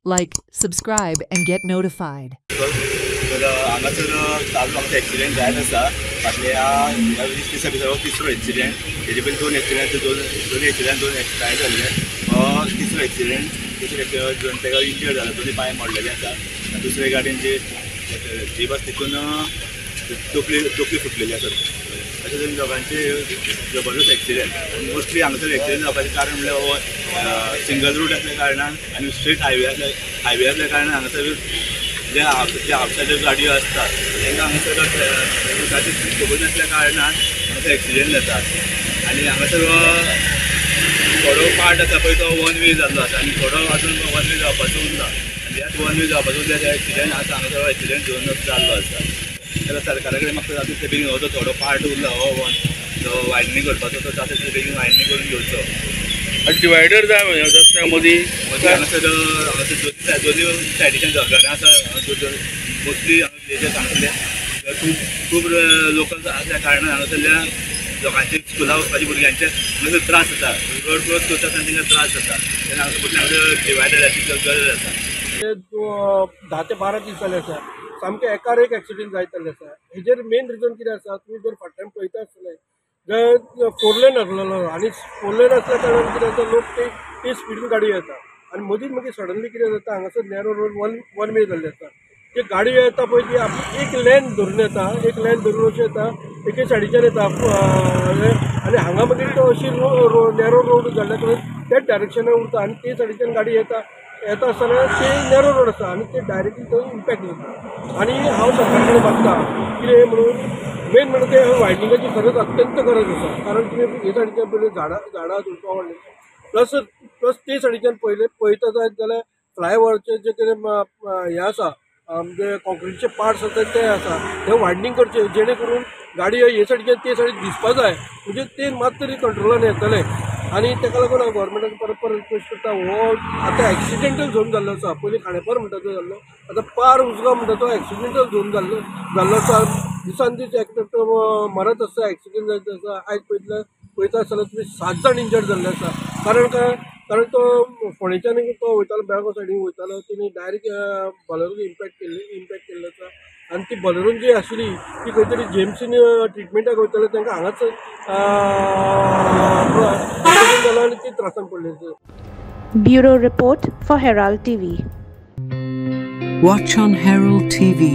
Like, subscribe, and get notified. तर हांगासर चालू आमचो एक्सिडेंट जायत आसा. फाटल्या 20 दिसा भितर तिसरो एक्सिडेंट. हेजे पयलीं दोन एक्सिडेंट दोन एक्सपायर जाल्ले. तिसरो एक्सिडेंट दोन तेका इंजर्ड जाला, दोन्ही पांय मोडलेले आसा. दुसरे गाडयेन जी जीप आसा तितून तकली फुटलेली आसा. अशें तरेन दोगांचे जबरदस्त एक्सिडेंट. मोस्टली हांगासर एक्सिडेंट जावपाचें कारण म्हणल्यार सिंगल रूट आसल्या कारणान आनी स्ट्रेट हायवे आसल्या कारणान हांगासर जे आपसाच्यो गाडयो आसतात तांकां हांगासर रुटाची खबर नासल्या कारणान हांगासर एक्सिडेंट जाता. आनी हांगासर थोडो पार्ट आसा पळय तो वन वे जाल्लो आसा आनी थोडो अजून वन वे जावपाचो उरला. आनी ह्याच वन वे जावपाचो उरल्या त्या एक्सिडेंट आसा हांगासर एक्सिडेंट घेवन जाल्लो आसा. जाल्यार सरकारा कडेन म्हाका जाता ते बेगीन हो जो थोडो पार्ट उरला हो जो वायडनींग करपाचो तो जाता ते बेगीन वायडनींग करून घेवचो. डिवायडर जाय रस्त्या मदीं हांगासर दोनी सायडीच्यान घरां आसा. मोस्टली हांगा सांगतले खूब लोकल आसल्या कारणान हांगासरल्या लोकांचे स्कुला वचपाच्या भुरग्यांचे हांगासर त्रास जाता. रोड क्रॉस करता आसतना तांकां त्रास जाता. तेन्ना हांगासर डिवायडराची गरज आसा. 10 ते 12 दीस जाले आसा सामके एकार एक एक्सिडेंट जायत आसा. हेजेर मेन रिजन कितें आसा, तुमी जर फाटल्यान पळयता आसतले जर 4 लेन आसलेलो आनी 4 लेन आसल्या कारणान कितें जाता, लोक ते स्पिडीन गाडी येता आनी मदींच मागीर सडनली कितें जाता, हांगासर नॅरो रोड वन वे जाल्ले आसा. ते गाडी येता पळय ती आपली एक लेन धरून येता, एक लेन धरून अशी येता, एके सायडीच्यान येता आनी हांगा मागीर तो अशी नॅरो रोड जाल्ल्या कारणान त्याच डायरेक्शनान उरता आनी ते सायडीच्यान गाडी येता आसतना ते नॅरो रोड आसा आनी ते डायरेक्टली थंय इम्पॅक्ट जाता. आनी हांव सरकारा कडेन मागता कितें म्हणून मेन म्हणून ते वायडनिंगाची गरज अत्यंत गरज आसा. कारण तुमी हे सायडीच्यान पयले झाडां धुवपा व्हडले प्लस ते सायडीच्यान पळयता जायत जाल्यार फ्लायओव्हरचे जे कितें हें आसा म्हणजे कॉन्क्रीटचे पार्ट्स आसा ते आसा ते वायडनींग करचे जेणे करून गाडी हे सायडीच्यान ते सायडीक दिसपा जाय, म्हणजे ते मात तरी कंट्रोलान येतले. आनी ताका लागून हांव गोवोरमेंटाक परत रिक्वेस्ट करता, हो आतां एक्सिडेंटल झोन जाल्लो आसा. पयलीं खांडेपार म्हणटा तो जाल्लो, आतां पार उजगांव म्हणटा तो एक्सिडेंटल झोन जाल्लो आसा. दिसान दीस एकटो मरत आसा, एक्सिडेंट जायत आसा. आयज पळयता आसतना तुमी 7 जाण इंजर्ड जाल्ले आसा. कारण काय, कारण तो फोंडेच्यान तो वयतालो बेळगांव सायडीन वयतालो, तेणी डायरेक्ट बॉलरून इम्पॅक्ट केल्लो आसा. आनी ती बॉलरून जी आशिल्ली ती खंय तरी जेम्सीन ट्रिटमेंटाक वयताले तांकां हांगाच जालो आनी ती त्रासान पडले. Bureau report for Herald TV. Watch on Herald TV.